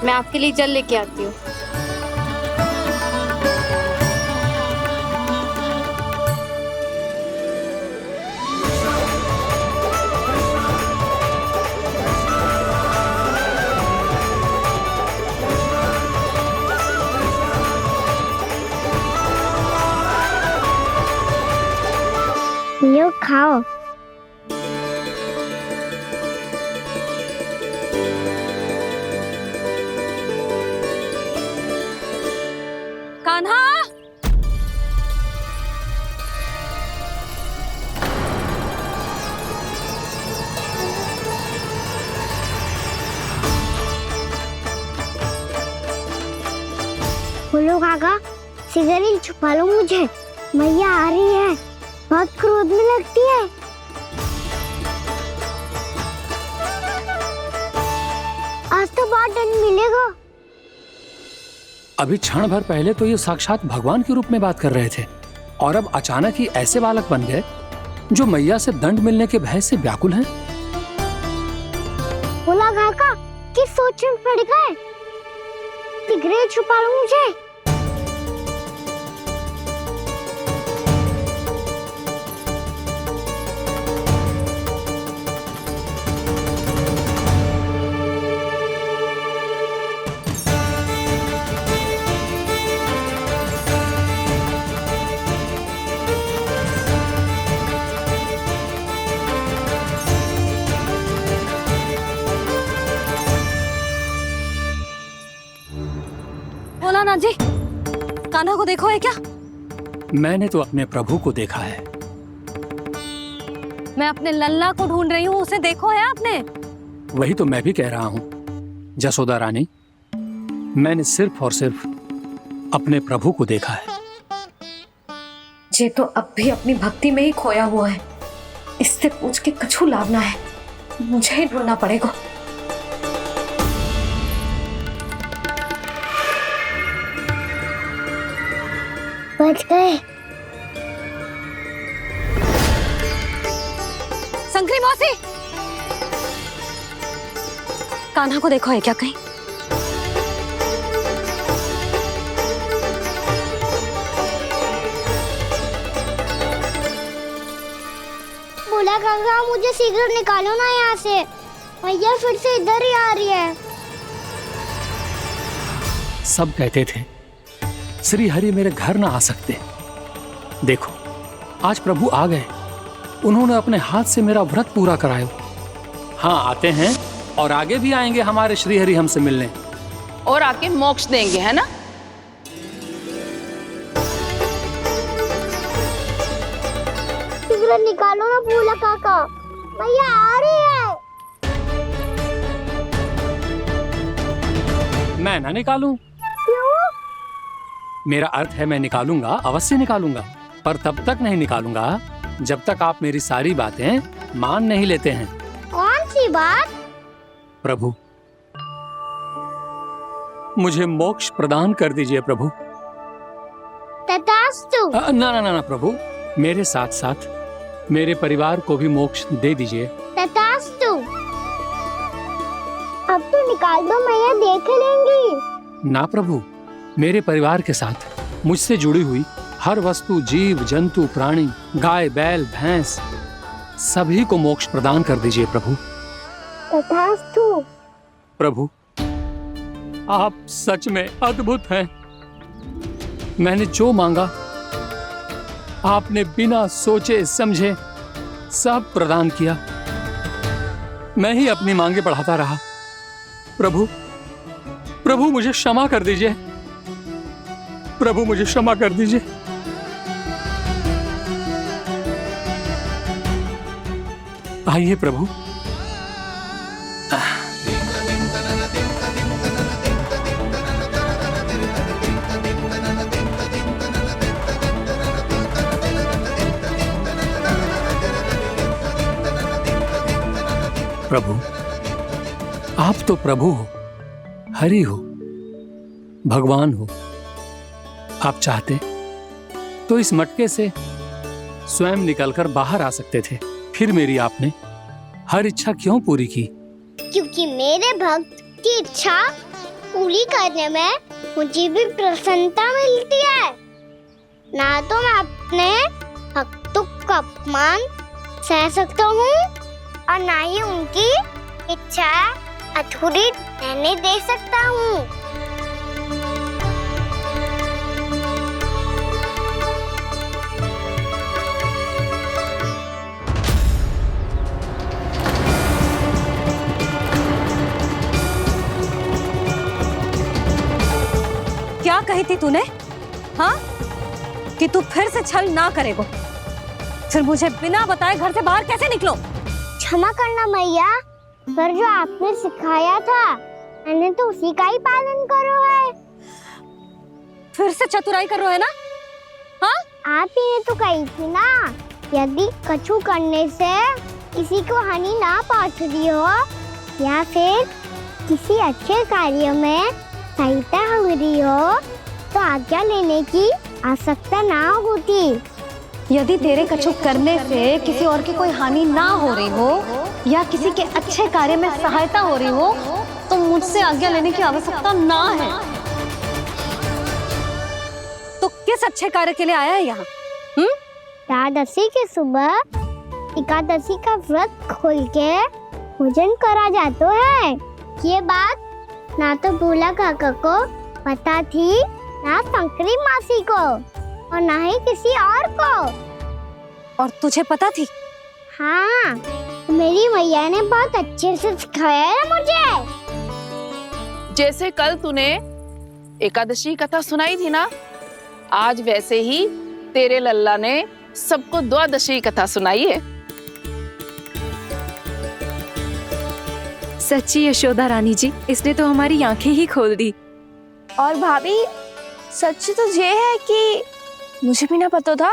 मैं आपके लिए जल लेके आती हूँ। लो खाओ। कान्हा, बोलो काका, सिगरेट छुपा लो मुझे, मैया आ रही है, बहुत क्रोध में लगती है। आज तो बहुत दंड मिलेगा। अभी क्षण भर पहले तो ये साक्षात भगवान के रूप में बात कर रहे थे और अब अचानक ही ऐसे बालक बन गए जो मैया से दंड मिलने के भय से व्याकुल हैं। बोला काका, किस सोच में पड़ गए? सिगरेट छुपा लो मुझे। बोला ना जी, कान्हा को देखो है क्या? मैंने तो अपने प्रभु को देखा है। मैं अपने लल्ला को ढूंढ रही हूँ, उसे देखो है आपने? वही तो मैं भी कह रहा हूँ जसोदा रानी, मैंने सिर्फ और सिर्फ अपने प्रभु को देखा है। ये तो अब भी अपनी भक्ति में ही खोया हुआ है, इससे पूछ के कछु लाभ ना है, मुझे ही ढूंढना पड़ेगा। बच गए। संकरी मौसी, कान्हा को देखो है क्या कहीं? बोला काका, मुझे सिगरेट निकालो ना यहाँ से, मैया फिर से इधर ही आ रही है। सब कहते थे श्री हरि मेरे घर ना आ सकते। देखो आज प्रभु आ गए, उन्होंने अपने हाथ से मेरा व्रत पूरा कराया। हाँ, आते हैं और आगे भी आएंगे हमारे श्री हरि हमसे मिलने और आके मोक्ष देंगे, है ना? सिगरेट निकालो ना बोला काका, मैया आ रही है। मैं ना निकालूं? क्यों? मेरा अर्थ है मैं निकालूंगा, अवश्य निकालूंगा, पर तब तक नहीं निकालूंगा जब तक आप मेरी सारी बातें मान नहीं लेते हैं। कौन सी बात? प्रभु, मुझे मोक्ष प्रदान कर दीजिए प्रभु। तथास्तु। ना ना ना ना प्रभु, मेरे साथ साथ मेरे परिवार को भी मोक्ष दे दीजिए। तथास्तु। अब तो निकाल दो, मैया देख लेंगी। ना प्रभु, मेरे परिवार के साथ मुझसे जुड़ी हुई हर वस्तु, जीव जंतु, प्राणी, गाय बैल भैंस, सभी को मोक्ष प्रदान कर दीजिए प्रभु। तथास्तु। प्रभु, आप सच में अद्भुत हैं। मैंने जो मांगा आपने बिना सोचे समझे सब प्रदान किया। मैं ही अपनी मांगे बढ़ाता रहा। प्रभु, प्रभु मुझे क्षमा कर दीजिए। प्रभु मुझे क्षमा कर दीजिए। आइए प्रभु। प्रभु, आप तो प्रभु हो, हरि हो, भगवान हो। आप चाहते तो इस मटके से स्वयं निकलकर बाहर आ सकते थे, फिर मेरी आपने हर इच्छा क्यों पूरी की? क्योंकि मेरे भक्त की इच्छा पूरी करने में मुझे भी प्रसन्नता मिलती है। ना तो मैं अपने हक का अपमान सह सकता हूँ और ना ही उनकी इच्छा अधूरी रहने दे सकता हूँ। क्या कही थी तूने? हाँ, कि तू फिर से छल ना करेगो। फिर मुझे बिना बताए घर से बाहर कैसे निकलो? क्षमा करना मैया, पर जो आपने सिखाया था मैंने तो उसी का ही पालन करो है। फिर से चतुराई कर रहे हो है ना? हाँ, आप ही ने तो कही थी ना, यदि कछु करने से किसी को हानि ना पहुंच रही हो या फिर किसी अच्छे कार्य में सहायता हो रही हो तो आज्ञा लेने की आवश्यकता ना होती। यदि तेरे कछु करने से किसी और की कोई हानि ना हो रही हो या किसी के अच्छे कार्य में सहायता हो रही हो तो मुझसे आज्ञा लेने की आवश्यकता ना है। तो किस अच्छे कार्य के लिए आया है यहाँ? एकादशी के सुबह एकादशी का व्रत खोल के भोजन करा जाता है। ये बात ना तो भोला काका को पता थी, ना शंकरी मासी को और ना ही किसी और को। और तुझे पता थी? हाँ, मेरी मैया ने बहुत अच्छे से सिखाया है मुझे। जैसे कल तूने एकादशी कथा सुनाई थी ना, आज वैसे ही तेरे लल्ला ने सबको द्वादशी कथा सुनाई है। सच्ची यशोदा रानी जी, इसने तो हमारी आंखें ही खोल दी। और भाभी, सच तो ये है कि मुझे भी ना पता था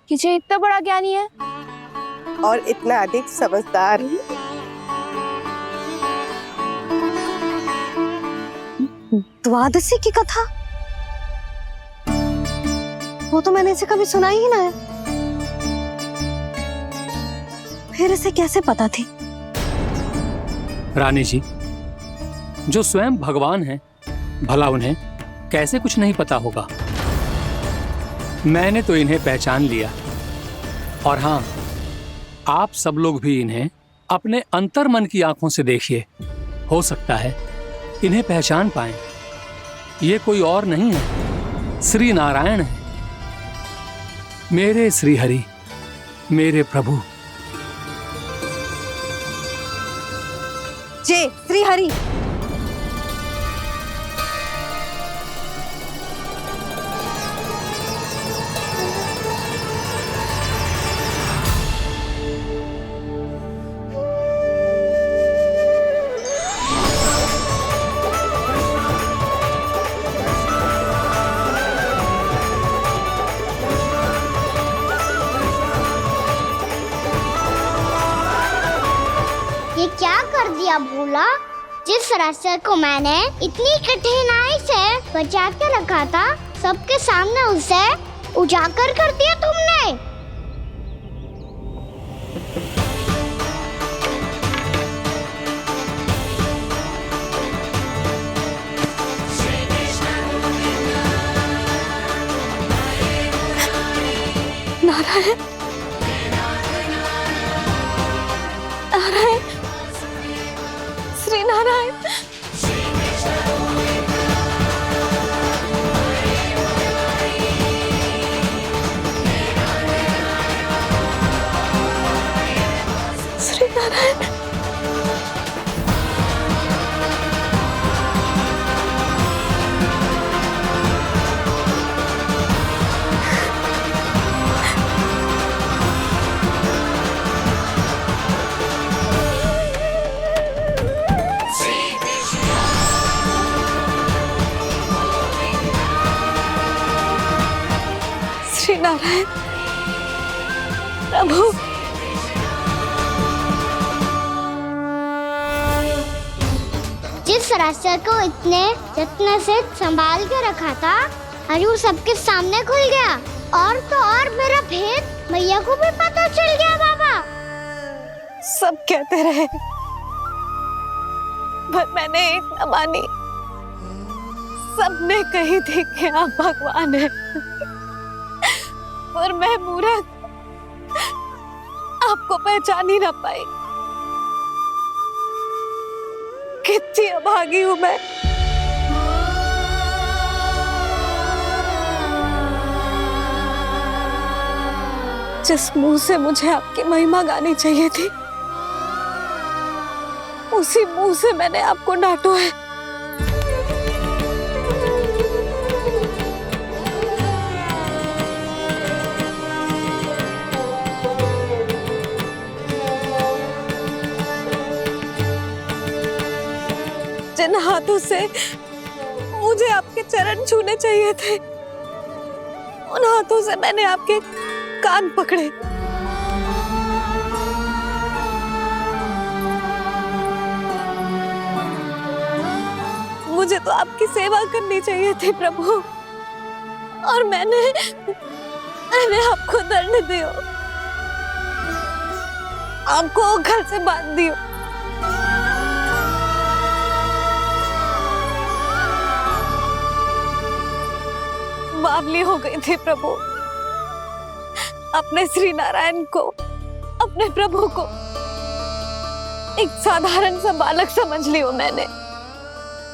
कि ये इतना बड़ा ज्ञानी है और इतना अधिक समझदार। द्वादशी की कथा? वो तो मैंने इसे कभी सुना ही ना है। फिर इसे कैसे पता थी? रानी जी, जो स्वयं भगवान हैं, भला उन्हें कैसे कुछ नहीं पता होगा। मैंने तो इन्हें पहचान लिया, और हाँ, आप सब लोग भी इन्हें अपने अंतर्मन की आंखों से देखिए, हो सकता है इन्हें पहचान पाएं। ये कोई और नहीं है, श्री नारायण है, मेरे श्री हरि, मेरे प्रभु। जय श्री हरि। ये क्या कर दिया भोला? जिस रास्ते को मैंने इतनी कठिनाई से बचा के रखा था, सबके सामने उसे उजागर कर दिया तुमने। नारायण, नारायण, श्री नारायण। श्री नारायण। श्री नारायण प्रभु। जिस रास्ते को इतने यत्न से संभाल के रखा था, आज वो सबके सामने खुल गया। और तो और मेरा भेद मैया को भी पता चल गया। बाबा सब कहते रहे, पर मैंने एक न मानी। सबने कही थी कि आप भगवान हैं, पर मैं मूर्ख आपको पहचान ही ना पाई। कितनी अभागी हूं मैं। जिस मुंह से मुझे आपकी महिमा गानी चाहिए थी, उसी मुंह से मैंने आपको डांटा है। जिन हाथों से मुझे आपके चरण छूने चाहिए थे, उन हाथों से मैंने आपके कान पकड़े। मुझे तो आपकी सेवा करनी चाहिए थी प्रभु, और मैंने आपको दंड दियो, आपको घर से बांध दियो। बावली हो गई थी प्रभु। अपने श्री नारायण को, अपने प्रभु को एक साधारण सा बालक समझ लियो मैंने।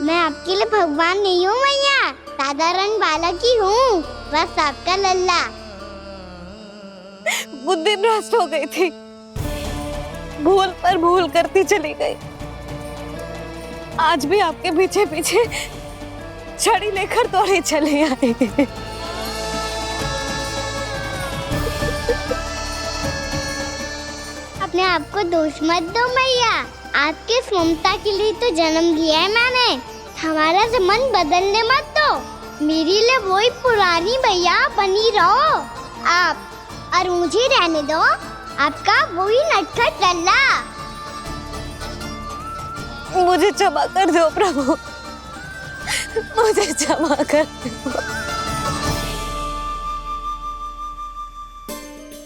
मैं आपके लिए भगवान नहीं हूँ मैया, साधारण बालक ही हूँ, बस आपका लल्ला। बुद्धि भ्रष्ट हो गई थी, भूल पर भूल करती चली गई। आज भी आपके पीछे पीछे छड़ी लेकर दौड़े चले आए। अपने आप को दोष मत दो मैया, आपके इस ममता के लिए तो जन्म लिया है मैंने। हमारा से मन बदलने मत दो, मेरे लिए वही पुरानी मैया बनी रहो आप, और मुझे रहने दो आपका वही नटखट लल्ला। मुझे क्षमा कर दो प्रभु, मुझे क्षमा कर दो।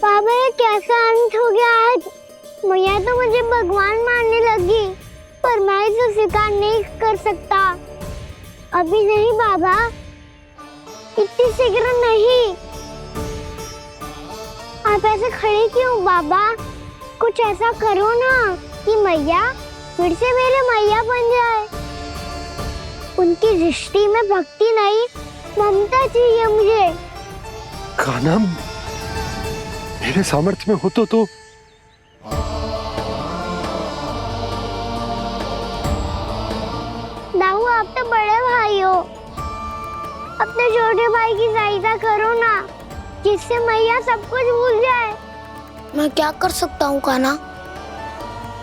बाबा ये कैसा अंत हो गया आज? मैया तो मुझे भगवान मानने लगी, पर मैं इसे स्वीकार नहीं कर सकता। अभी नहीं बाबा, इतनी शीघ्र नहीं। आप ऐसे खड़े क्यों बाबा? कुछ ऐसा करो ना कि मैया फिर से मेरे मैया बन जाए। उनकी दृष्टि में भक्ति नहीं, ममता चाहिए मुझे। कान्हा, मेरे सामर्थ्य में हो तो दाऊ, आप तो बड़े भाई हो, अपने छोटे भाई की सहायता करो ना, जिससे मैया सब कुछ भूल जाए। मैं क्या कर सकता हूँ कान्हा?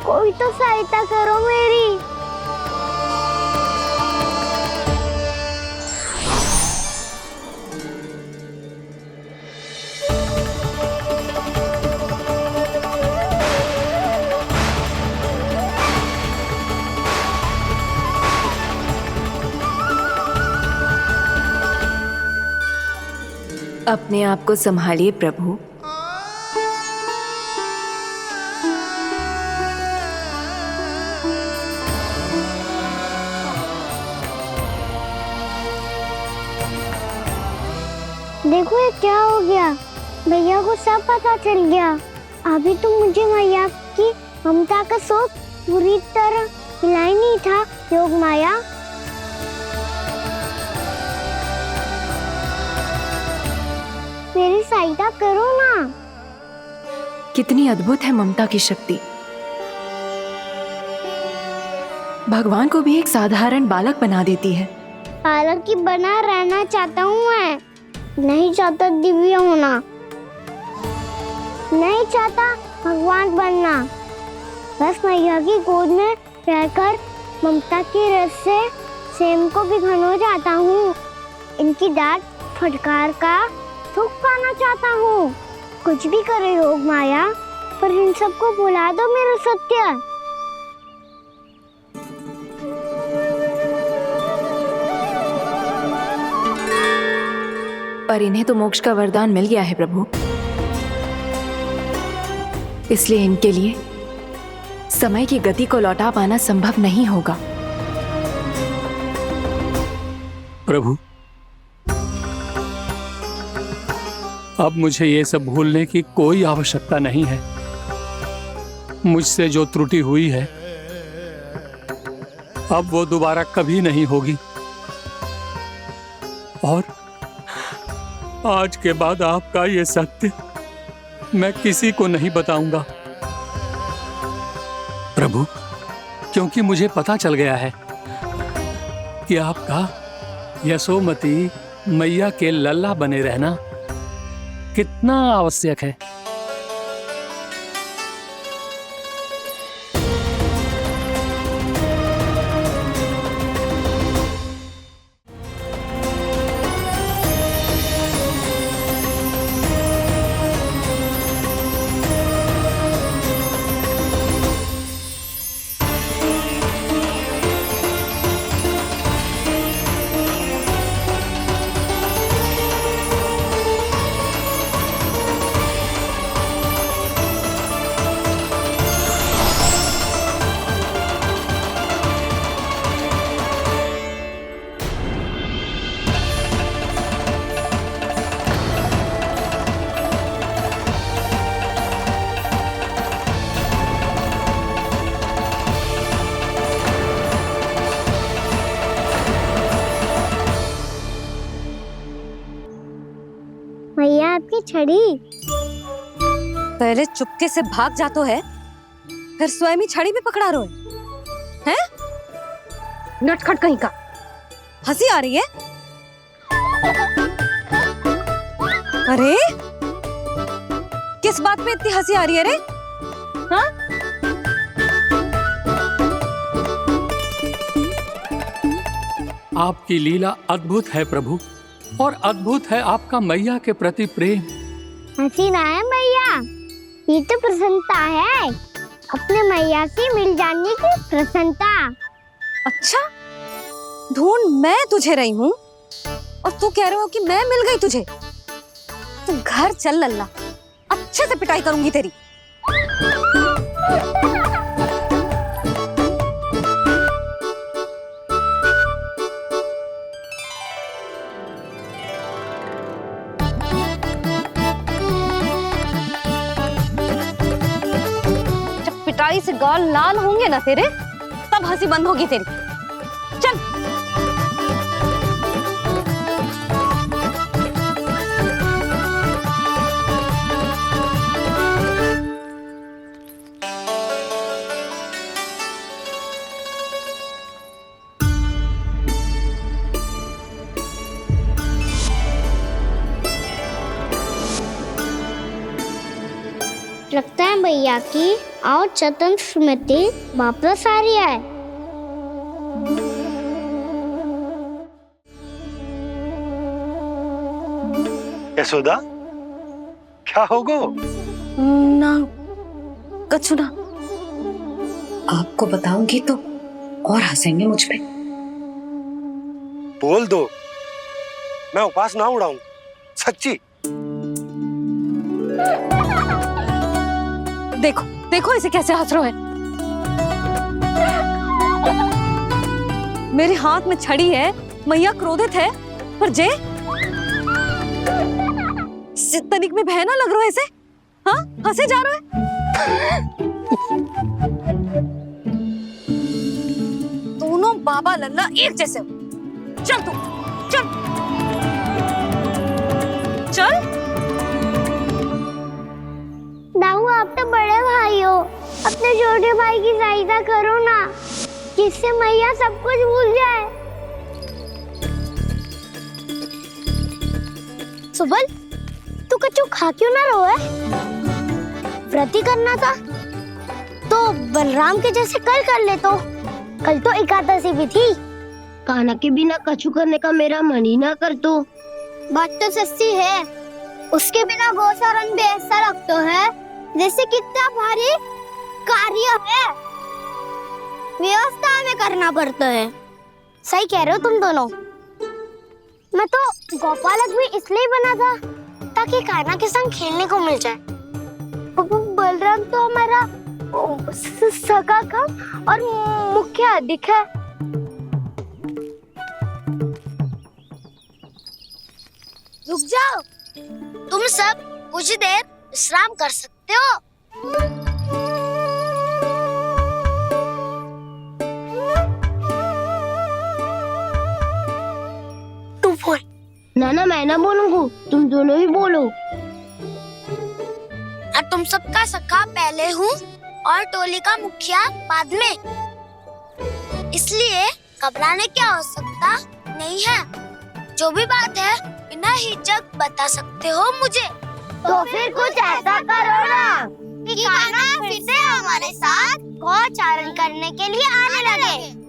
कोई तो सहायता करो मेरी। अपने आप को संभालिए प्रभु। देखो ये क्या हो गया, भैया को सब पता चल गया। अभी तो मुझे मैया की ममता का शौक पूरी तरह मिला ही नहीं था। योग माया, मेरी सहायता करो ना। कितनी अद्भुत है ममता की शक्ति। भगवान को भी एक साधारण बालक बना देती है। बालक की बना रहना चाहता हूँ मैं, नहीं चाहता दिव्य होना, नहीं चाहता भगवान बनना। बस मैया की गोद में रहकर ममता की रस से सेम को भी घनो चाहता हूँ। इनकी डांट फटकार का सुख पाना चाहता हूँ। कुछ भी करे योग माया, पर इन सबको भुला दो मेरा सत्य। पर इन्हें तो मोक्ष का वरदान मिल गया है प्रभु, इसलिए इनके लिए समय की गति को लौटा पाना संभव नहीं होगा। प्रभु, अब मुझे ये सब भूलने की कोई आवश्यकता नहीं है। मुझसे जो त्रुटि हुई है अब वो दोबारा कभी नहीं होगी, और आज के बाद आपका ये सत्य मैं किसी को नहीं बताऊंगा प्रभु, क्योंकि मुझे पता चल गया है कि आपका यशोमती मैया के लल्ला बने रहना कितना आवश्यक है। भैया आपकी छड़ी। पहले चुपके से भाग जातो है, फिर स्वयं ही छड़ी भी पकड़ा रो है? नटखट कहीं का। हंसी आ रही है? अरे किस बात पे इतनी हंसी आ रही है रे? हाँ? आपकी लीला अद्भुत है प्रभु, और अद्भुत है आपका मैया के प्रति प्रेम। हंसी ना है मैया, ये तो प्रसन्नता है, अपने मैया से मिल जाने की प्रसन्नता। अच्छा, ढूंढ मैं तुझे रही हूँ और तू कह रहे हो कि मैं मिल गई तुझे। तू घर चल लल्ला, अच्छे से पिटाई करूंगी तेरी। जब पिटाई से गाल लाल होंगे ना तेरे, तब हंसी बंद होगी तेरी। चल। लगता है भैया की और चतन स्मृति वापस आ रही है। यशोदा, क्या होगो? ना कछु ना। आपको बताऊंगी तो और हंसेंगे मुझ पे। बोल दो, मैं उपास ना उड़ाऊं, सच्ची। देखो देखो इसे कैसे हंस रहा है। मेरे हाथ में छड़ी है, मैया क्रोधित है, पर जे तनिक में बहना लग रहा है इसे। हाँ, हंसे जा रहा है। दोनों बाबा लल्ला एक जैसे हो। चल तू, चल चल। दाऊ, आप तो बड़े भाई हो, अपने छोटे भाई की सहायता करो ना, जिससे मैया सब कुछ भूल जाए। सुबल, तू कच्चू खा क्यों ना रो है? व्रत ही करना था तो बलराम के जैसे कल कर ले। तो कल तो एकादशी भी थी। कान्हा के बिना कछु करने का मेरा मन ही ना कर। तो बात तो सच्ची है, उसके बिना गोचारण भी ऐसा लगता है जैसे कितना भारी कार्य है, व्यवस्था में करना पड़ता है। सही कह रहे हो तुम दोनों। मैं तो गोपालक भी इसलिए बना था ताकि कान्हा के संग खेलने को मिल जाए। बलराम तो हमारा सगा काम और मुख्य अधिक है। रुक जाओ, तुम सब कुछ देर विश्राम कर सकते हो। तू बोल। नाना मैं ना बोलूंगा, तुम दोनों ही बोलो। और तुम सबका सखा पहले हूँ और टोली का मुखिया बाद में, इसलिए घबराने की आवश्यकता नहीं है। जो भी बात है बिना हिचक बता सकते हो मुझे। तो फिर कुछ ऐसा करो ना कि कान्हा फिर से हमारे साथ गौचारण करने के लिए आने लगे।